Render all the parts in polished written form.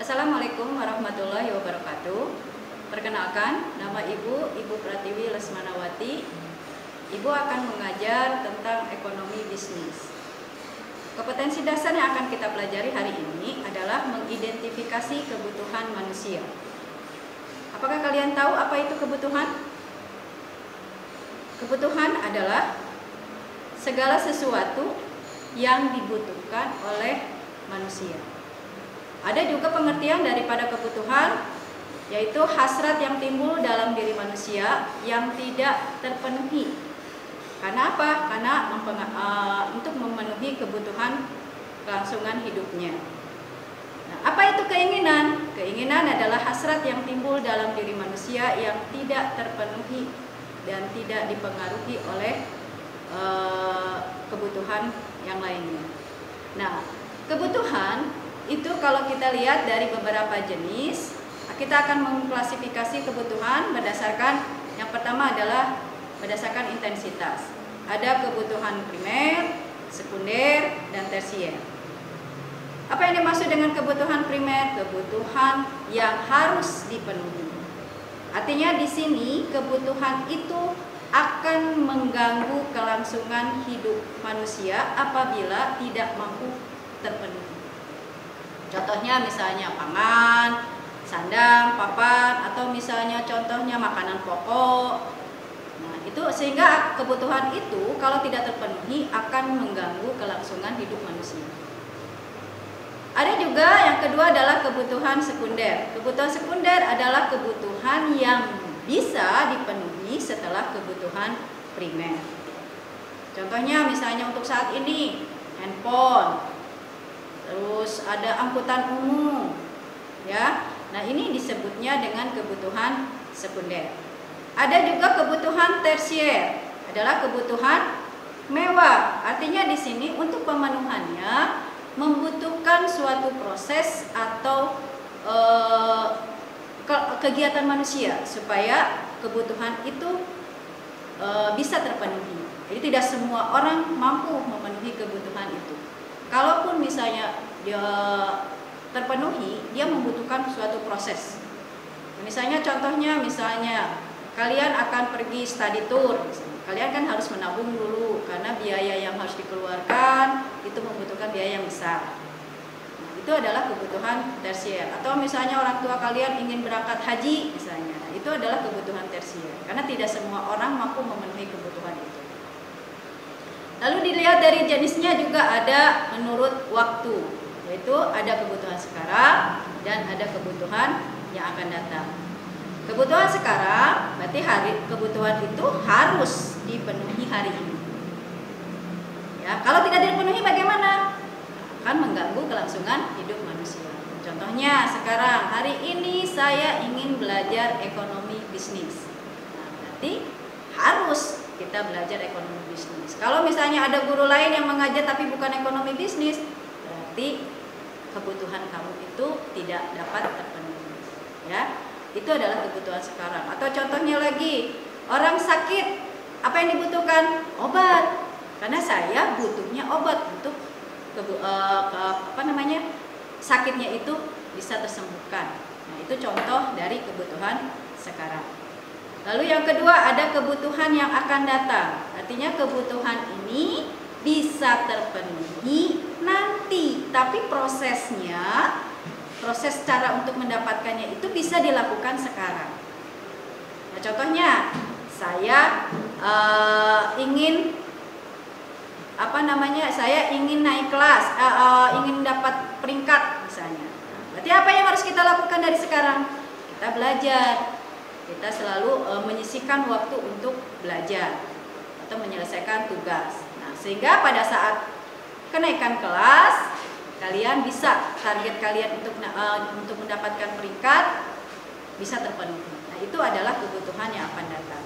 Assalamualaikum warahmatullahi wabarakatuh. Perkenalkan, nama Ibu Pratiwi Lesmanawati. Ibu akan mengajar tentang ekonomi bisnis. Kompetensi dasar yang akan kita pelajari hari ini adalah mengidentifikasi kebutuhan manusia. Apakah kalian tahu apa itu kebutuhan? Kebutuhan adalah segala sesuatu yang dibutuhkan oleh manusia. Ada juga pengertian daripada kebutuhan, yaitu hasrat yang timbul dalam diri manusia yang tidak terpenuhi. Karena apa? Karena untuk memenuhi kebutuhan kelangsungan hidupnya. Nah, apa itu keinginan? Keinginan adalah hasrat yang timbul dalam diri manusia yang tidak terpenuhi dan tidak dipengaruhi oleh kebutuhan yang lainnya. Nah, kebutuhan itu kalau kita lihat dari beberapa jenis, kita akan mengklasifikasi kebutuhan berdasarkan yang pertama adalah berdasarkan intensitas. Ada kebutuhan primer, sekunder, dan tersier. Apa yang dimaksud dengan kebutuhan primer? Kebutuhan yang harus dipenuhi. Artinya di sini kebutuhan itu akan mengganggu kelangsungan hidup manusia apabila tidak mampu terpenuhi. Contohnya misalnya pangan, sandang, papan, atau misalnya contohnya makanan pokok. Nah, itu sehingga kebutuhan itu kalau tidak terpenuhi akan mengganggu kelangsungan hidup manusia. Ada juga yang kedua adalah kebutuhan sekunder. Kebutuhan sekunder adalah kebutuhan yang bisa dipenuhi setelah kebutuhan primer. Contohnya misalnya untuk saat ini handphone, terus ada angkutan umum, ya. Nah, ini disebutnya dengan kebutuhan sekunder. Ada juga kebutuhan tersier, adalah kebutuhan mewah. Artinya di sini untuk pemenuhannya membutuhkan suatu proses atau kegiatan manusia supaya kebutuhan itu bisa terpenuhi. Jadi tidak semua orang mampu memenuhi kebutuhan itu. Kalaupun misalnya dia terpenuhi, dia membutuhkan suatu proses. Misalnya contohnya misalnya kalian akan pergi study tour, kalian kan harus menabung dulu karena biaya yang harus dikeluarkan itu membutuhkan biaya yang besar. Itu adalah kebutuhan tersier. Atau misalnya orang tua kalian ingin berangkat haji misalnya, itu adalah kebutuhan tersier karena tidak semua orang mampu memenuhi kebutuhan itu. Lalu dilihat dari jenisnya juga ada menurut waktu, yaitu ada kebutuhan sekarang dan ada kebutuhan yang akan datang. Kebutuhan sekarang berarti kebutuhan itu harus dipenuhi hari ini. Ya, kalau tidak dipenuhi bagaimana? Akan mengganggu kelangsungan hidup manusia. Contohnya sekarang hari ini saya ingin belajar ekonomi bisnis. Nah, berarti harus kita belajar ekonomi bisnis. Kalau misalnya ada guru lain yang mengajar tapi bukan ekonomi bisnis, berarti kebutuhan kamu itu tidak dapat terpenuhi. Ya, itu adalah kebutuhan sekarang. Atau contohnya lagi, orang sakit, apa yang dibutuhkan? Obat. Karena saya butuhnya obat untuk sakitnya itu bisa tersembuhkan. Nah, itu contoh dari kebutuhan sekarang. Lalu yang kedua ada kebutuhan yang akan datang. Artinya kebutuhan ini bisa terpenuhi nanti, tapi proses cara untuk mendapatkannya itu bisa dilakukan sekarang. Nah, contohnya saya ingin saya ingin naik kelas, ingin dapat peringkat misalnya. Berarti apa yang harus kita lakukan dari sekarang? Kita belajar. Kita selalu menyisihkan waktu untuk belajar atau menyelesaikan tugas. Nah, sehingga pada saat kenaikan kelas, kalian bisa target kalian untuk mendapatkan peringkat bisa terpenuhi. Nah, itu adalah kebutuhan yang akan datang.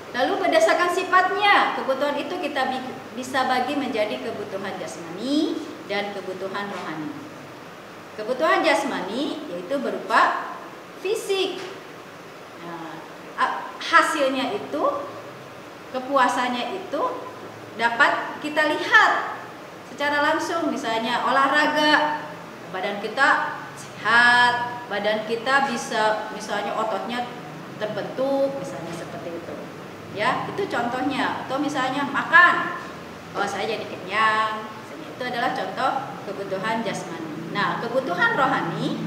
Lalu berdasarkan sifatnya, kebutuhan itu kita bisa bagi menjadi kebutuhan jasmani dan kebutuhan rohani. Kebutuhan jasmani yaitu berupa fisik. Nah, hasilnya itu, kepuasannya itu dapat kita lihat secara langsung, misalnya olahraga, badan kita sehat, badan kita bisa misalnya ototnya terbentuk, misalnya seperti itu. Ya, itu contohnya. Atau misalnya makan, oh saya jadi kenyang. Misalnya, itu adalah contoh kebutuhan jasmani. Nah, kebutuhan rohani,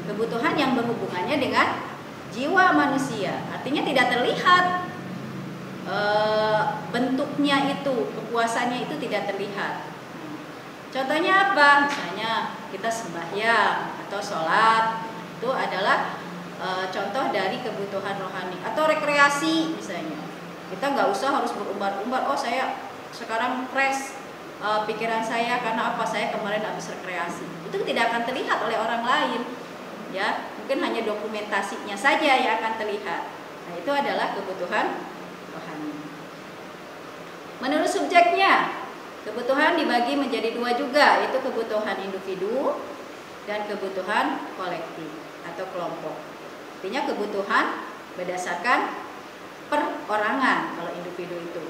kebutuhan yang berhubungannya dengan jiwa manusia. Artinya tidak terlihat bentuknya itu, kepuasannya itu tidak terlihat. Contohnya apa? Misalnya kita sembahyang atau sholat, itu adalah contoh dari kebutuhan rohani. Atau rekreasi misalnya, kita nggak usah harus berumbar-umbar, oh saya sekarang fresh pikiran saya karena apa? Saya kemarin habis rekreasi. Itu tidak akan terlihat oleh orang lain, ya. Mungkin hanya dokumentasinya saja yang akan terlihat. Nah, itu adalah kebutuhan rohani. Menurut subjeknya, kebutuhan dibagi menjadi dua juga, yaitu kebutuhan individu dan kebutuhan kolektif atau kelompok. Artinya kebutuhan berdasarkan perorangan kalau individu itu.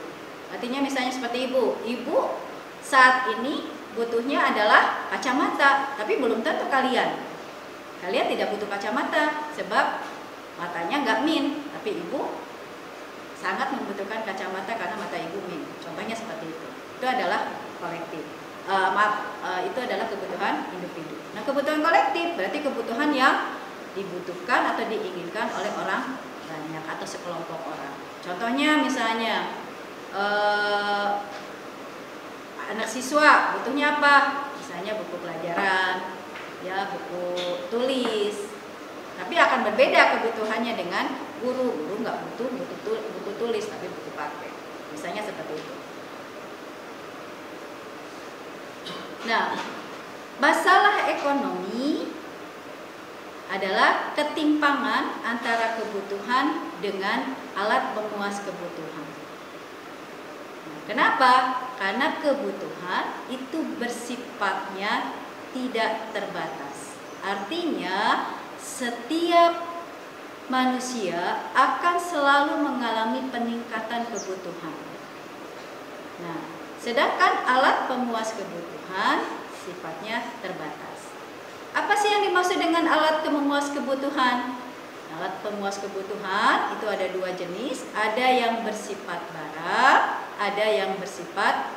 Artinya misalnya seperti ibu saat ini butuhnya adalah kacamata, tapi belum tentu kalian tidak butuh kacamata sebab matanya nggak min, tapi ibu sangat membutuhkan kacamata karena mata ibu min. Contohnya seperti itu. Itu adalah kolektif. Itu adalah kebutuhan individu. Nah, kebutuhan kolektif berarti kebutuhan yang dibutuhkan atau diinginkan oleh orang banyak atau sekelompok orang. Contohnya misalnya anak siswa butuhnya apa? Misalnya buku pelajaran, ya buku tulis. Tapi akan berbeda kebutuhannya dengan guru. Guru nggak butuh buku tulis, tapi buku paket. Misalnya seperti itu. Nah, masalah ekonomi adalah ketimpangan antara kebutuhan dengan alat pemuas kebutuhan. Kenapa? Karena kebutuhan itu bersifatnya tidak terbatas. Artinya setiap manusia akan selalu mengalami peningkatan kebutuhan. Nah, sedangkan alat pemuas kebutuhan sifatnya terbatas. Apa sih yang dimaksud dengan alat pemuas kebutuhan? Alat pemuas kebutuhan itu ada dua jenis, ada yang bersifat barang, ada yang bersifat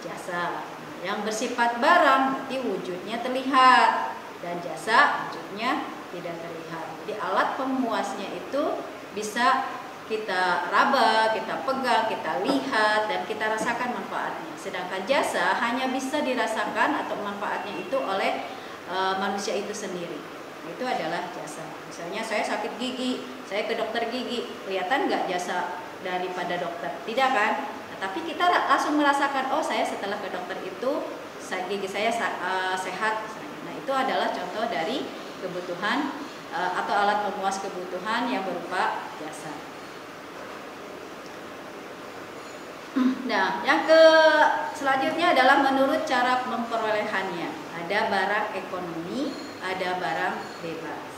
jasa. Yang bersifat barang berarti wujudnya terlihat dan jasa wujudnya tidak terlihat. Jadi alat pemuasnya itu bisa kita raba, kita pegang, kita lihat dan kita rasakan manfaatnya. Sedangkan jasa hanya bisa dirasakan atau manfaatnya itu oleh manusia itu sendiri. Nah, itu adalah jasa. Misalnya saya sakit gigi, saya ke dokter gigi, kelihatan nggak jasa daripada dokter? Tidak kan? Nah, tapi kita langsung merasakan, oh saya setelah ke dokter itu gigi saya sehat. Nah, itu adalah contoh dari kebutuhan atau alat pemuas kebutuhan yang berupa jasa. Nah, yang selanjutnya adalah menurut cara memperolehannya. Ada barang ekonomi, ada barang bebas.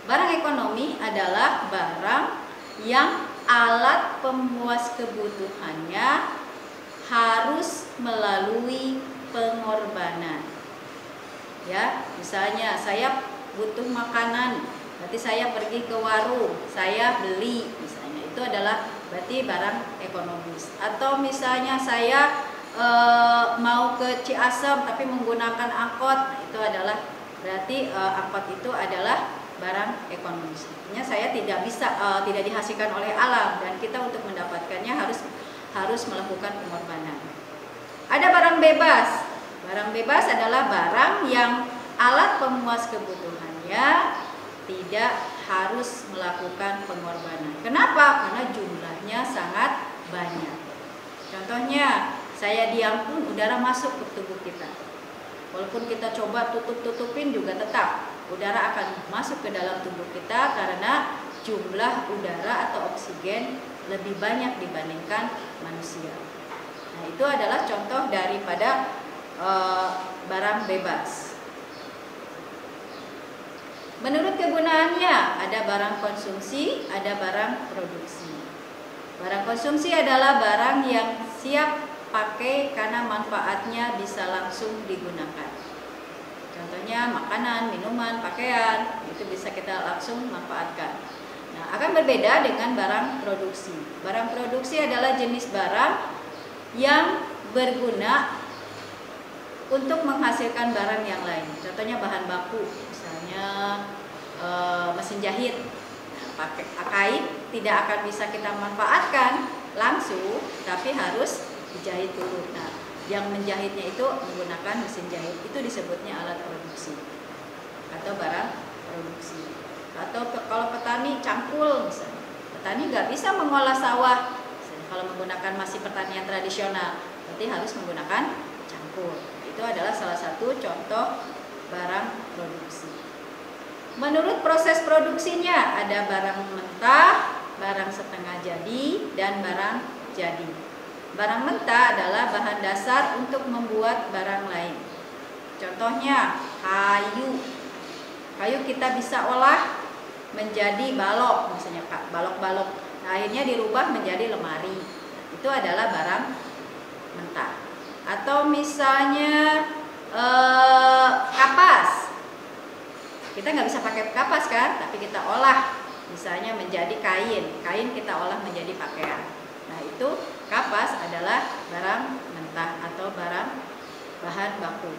Barang ekonomi adalah barang yang alat pemuas kebutuhannya harus melalui pengorbanan. Ya, misalnya saya butuh makanan, berarti saya pergi ke warung, saya beli, misalnya itu adalah berarti barang ekonomis. Atau misalnya saya mau ke Ciasem tapi menggunakan angkot, itu adalah berarti angkot itu adalah barang ekonomis. Artinya saya tidak bisa tidak dihasilkan oleh alam dan kita untuk mendapatkannya harus melakukan pengorbanan. Ada barang bebas. Barang bebas adalah barang yang alat pemuas kebutuhannya tidak harus melakukan pengorbanan. Kenapa? Karena jumlahnya sangat banyak. Contohnya, saya diam pun udara masuk ke tubuh kita. Walaupun kita coba tutupin juga tetap udara akan masuk ke dalam tubuh kita karena jumlah udara atau oksigen lebih banyak dibandingkan manusia. Nah, itu adalah contoh daripada barang bebas. Menurut kegunaannya, ada barang konsumsi, ada barang produksi. Barang konsumsi adalah barang yang siap pakai karena manfaatnya bisa langsung digunakan. Contohnya contohnya makanan, minuman, pakaian, itu bisa kita langsung manfaatkan. Nah, akan berbeda dengan barang produksi. Barang produksi adalah jenis barang yang berguna untuk menghasilkan barang yang lain. Contohnya bahan baku, misalnya mesin jahit. Nah, kain tidak akan bisa kita manfaatkan langsung, tapi harus dijahit dulu. Nah, yang menjahitnya itu menggunakan mesin jahit, itu disebutnya alat produksi atau barang produksi. Atau kalau petani cangkul misalnya, petani nggak bisa mengolah sawah misalnya, kalau menggunakan masih pertanian tradisional, berarti harus menggunakan cangkul. Itu adalah salah satu contoh barang produksi. Menurut proses produksinya ada barang mentah, barang setengah jadi, dan barang jadi. Barang mentah adalah bahan dasar untuk membuat barang lain. Contohnya kayu. Kayu kita bisa olah menjadi balok, misalnya balok-balok. Nah, akhirnya dirubah menjadi lemari. Itu adalah barang mentah. Atau misalnya kapas. Kita nggak bisa pakai kapas kan, tapi kita olah misalnya menjadi kain. Kain kita olah menjadi pakaian. Nah, itu kapas adalah barang mentah atau barang bahan baku.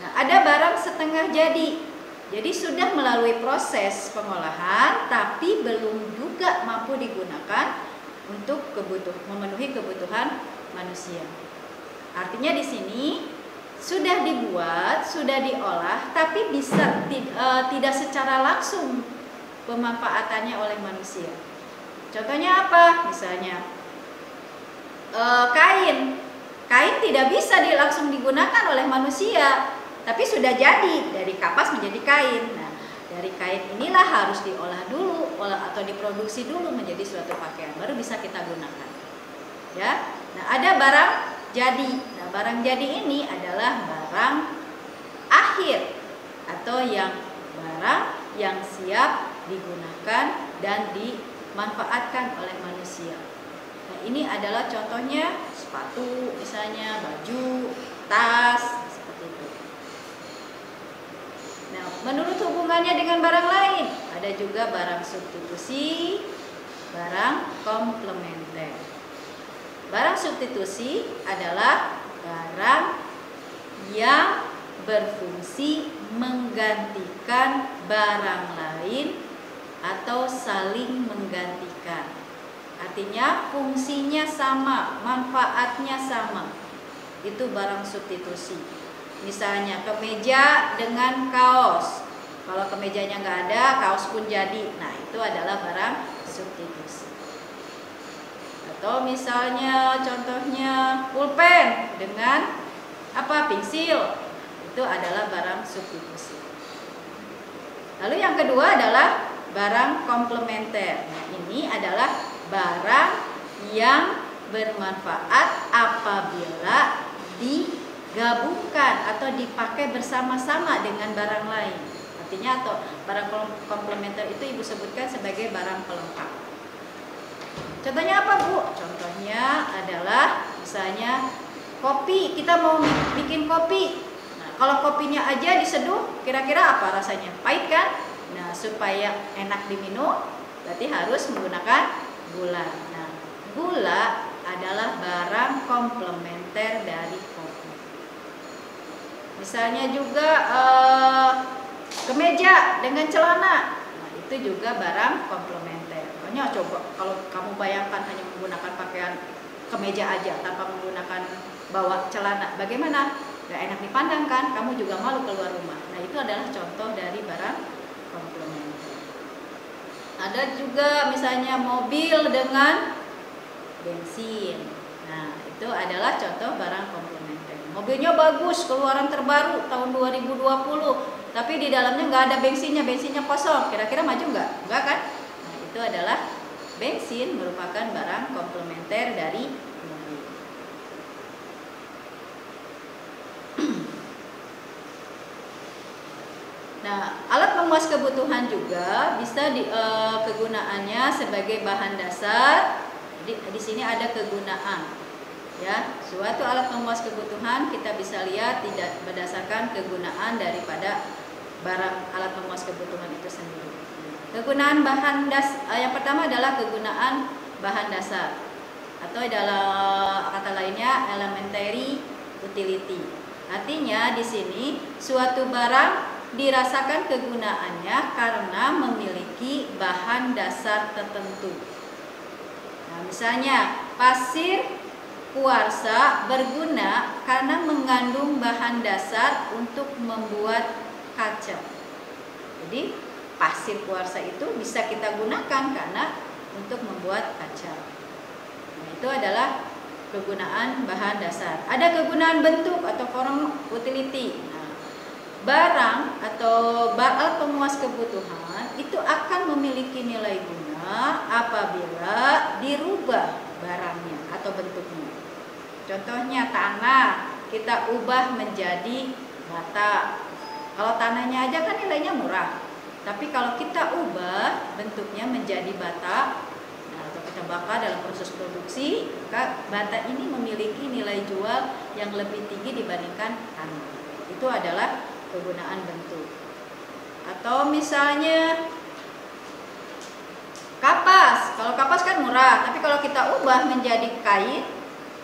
Nah, ada barang setengah jadi. Jadi sudah melalui proses pengolahan, tapi belum juga mampu digunakan untuk memenuhi kebutuhan manusia. Artinya di sini sudah dibuat, sudah diolah, tapi bisa tidak secara langsung pemanfaatannya oleh manusia. Contohnya apa? Misalnya kain tidak bisa langsung digunakan oleh manusia, tapi sudah jadi dari kapas menjadi kain. Nah, dari kain inilah harus diolah dulu atau diproduksi dulu menjadi suatu pakaian, baru bisa kita gunakan. Ya, nah ada barang jadi. Nah, barang jadi ini adalah barang akhir atau barang yang siap digunakan dan dimanfaatkan oleh manusia. Nah, ini adalah contohnya sepatu, misalnya baju, tas, seperti itu. Nah, menurut hubungannya dengan barang lain, ada juga barang substitusi, barang komplementer. Barang substitusi adalah barang yang berfungsi menggantikan barang lain atau saling menggantikan. Artinya fungsinya sama, manfaatnya sama. Itu barang substitusi. Misalnya kemeja dengan kaos. Kalau kemejanya nggak ada, kaos pun jadi. Nah, itu adalah barang substitusi. Atau misalnya contohnya pulpen dengan pensil. Itu adalah barang substitusi. Lalu yang kedua adalah barang komplementer. Nah, ini adalah barang yang bermanfaat apabila digabungkan atau dipakai bersama-sama dengan barang lain. Artinya atau barang komplementer itu Ibu sebutkan sebagai barang pelengkap. Contohnya apa, Bu? Contohnya adalah misalnya kopi. Kita mau bikin kopi. Nah, kalau kopinya aja diseduh, kira-kira apa rasanya? Pahit kan? Nah, supaya enak diminum, berarti harus menggunakan gula. Nah, gula adalah barang komplementer dari kopi. Misalnya juga kemeja dengan celana. Nah, itu juga barang komplementer. Makanya coba kalau kamu bayangkan hanya menggunakan pakaian kemeja aja tanpa menggunakan bawa celana, bagaimana? Gak enak dipandang kan? Kamu juga malu keluar rumah. Nah, itu adalah contoh dari barang komplementer. Ada juga misalnya mobil dengan bensin. Nah, itu adalah contoh barang komplementer. Mobilnya bagus, keluaran terbaru tahun 2020, tapi di dalamnya nggak ada bensinnya kosong. Kira-kira maju nggak? Nggak kan? Nah, itu adalah bensin merupakan barang komplementer dari mobil. Nah, alat pemuas kebutuhan juga bisa kegunaannya sebagai bahan dasar. Di sini ada kegunaan. Ya, suatu alat pemuas kebutuhan kita bisa lihat tidak berdasarkan kegunaan daripada barang alat pemuas kebutuhan itu sendiri. Kegunaan yang pertama adalah kegunaan bahan dasar, atau dalam kata lainnya elementary utility. Artinya di sini suatu barang dirasakan kegunaannya karena memiliki bahan dasar tertentu. Nah, misalnya pasir kuarsa berguna karena mengandung bahan dasar untuk membuat kaca. Jadi pasir kuarsa itu bisa kita gunakan karena untuk membuat kaca. Nah, itu adalah kegunaan bahan dasar. Ada kegunaan bentuk atau form utility. Nah, barang atau alat pemuas kebutuhan itu akan memiliki nilai guna apabila dirubah barangnya atau bentuknya. Contohnya tanah, kita ubah menjadi bata. Kalau tanahnya aja kan nilainya murah, tapi kalau kita ubah bentuknya menjadi bata, nah, atau kita bakar dalam proses produksi, maka bata ini memiliki nilai jual yang lebih tinggi dibandingkan tanah. Itu adalah kegunaan bentuk. Atau misalnya kapas. Kalau kapas kan murah, tapi kalau kita ubah menjadi kain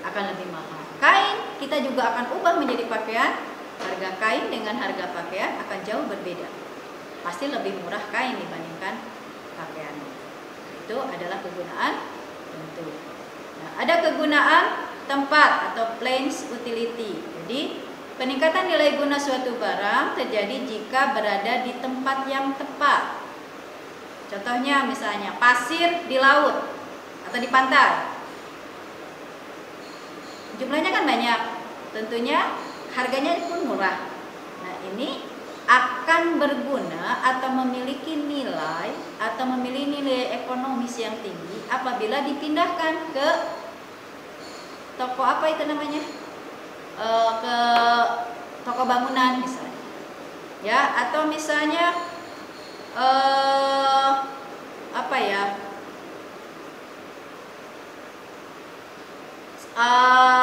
akan lebih mahal. Kain kita juga akan ubah menjadi pakaian. Harga kain dengan harga pakaian akan jauh berbeda. Pasti lebih murah kain dibandingkan pakaian. Itu adalah kegunaan bentuk. Nah, ada kegunaan tempat atau place utility. Jadi peningkatan nilai guna suatu barang terjadi jika berada di tempat yang tepat. Contohnya misalnya pasir di laut atau di pantai. Jumlahnya kan banyak, tentunya harganya pun murah. Nah, ini akan berguna atau memiliki nilai atau memiliki nilai ekonomis yang tinggi apabila dipindahkan ke toko apa itu namanya, ke toko bangunan misalnya, ya, atau misalnya apa ya,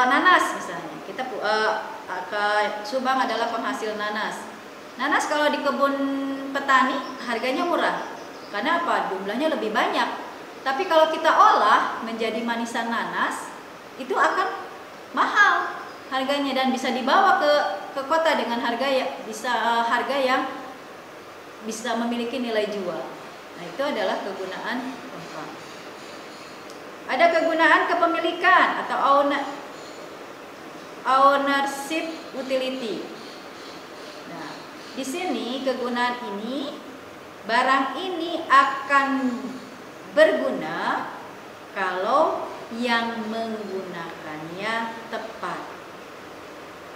nanas misalnya. Kita ke Subang adalah penghasil nanas. Nanas kalau di kebun petani harganya murah. Karena apa? Jumlahnya lebih banyak. Tapi kalau kita olah menjadi manisan nanas, itu akan mahal harganya dan bisa dibawa ke kota dengan harga yang bisa memiliki nilai jual. Nah, itu adalah kegunaan tempat. Ada kegunaan kepemilikan atau ownership utility. Nah, di sini kegunaan ini, barang ini akan berguna kalau yang menggunakannya tepat.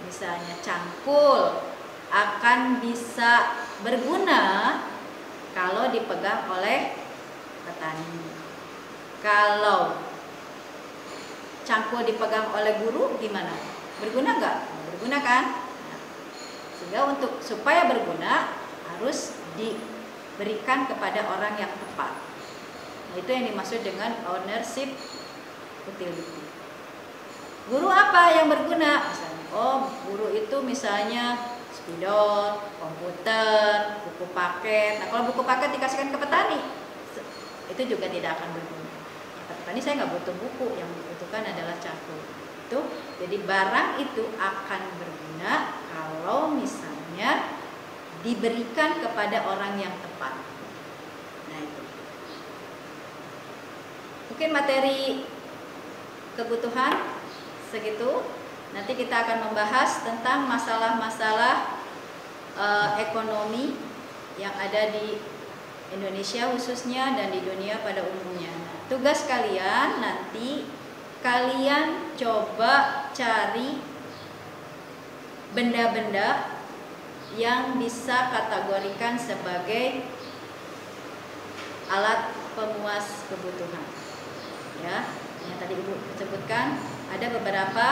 Misalnya cangkul akan bisa berguna kalau dipegang oleh petani. Kalau cangkul dipegang oleh guru gimana? Berguna nggak? Berguna kan? Nah, sehingga supaya berguna harus diberikan kepada orang yang tepat. Nah, itu yang dimaksud dengan ownership utility. Guru apa yang berguna? Misalnya, guru itu misalnya spidol, komputer, buku paket. Nah, kalau buku paket dikasihkan ke petani, itu juga tidak akan berguna. Petani saya nggak butuh buku, yang dibutuhkan adalah cangkul. Itu jadi barang itu akan berguna kalau misalnya diberikan kepada orang yang tepat. Nah, itu mungkin materi kebutuhan segitu. Nanti kita akan membahas tentang masalah-masalah ekonomi yang ada di Indonesia khususnya dan di dunia pada umumnya. Nah, tugas kalian nanti kalian coba cari benda-benda yang bisa kategorikan sebagai alat pemuas kebutuhan. Ya, yang tadi Ibu sebutkan ada beberapa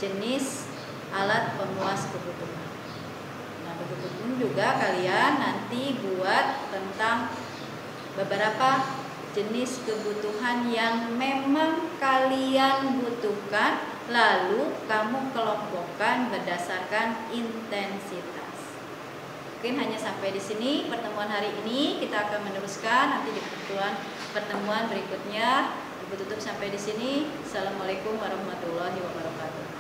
jenis alat pemuas kebutuhan. Nah, begitupun juga kalian nanti buat tentang beberapa jenis kebutuhan yang memang kalian butuhkan, lalu kamu kelompokkan berdasarkan intensitas. Mungkin hanya sampai di sini pertemuan hari ini. Kita akan meneruskan nanti di pertemuan berikutnya. Ibu tutup sampai di sini. Assalamualaikum warahmatullahi wabarakatuh.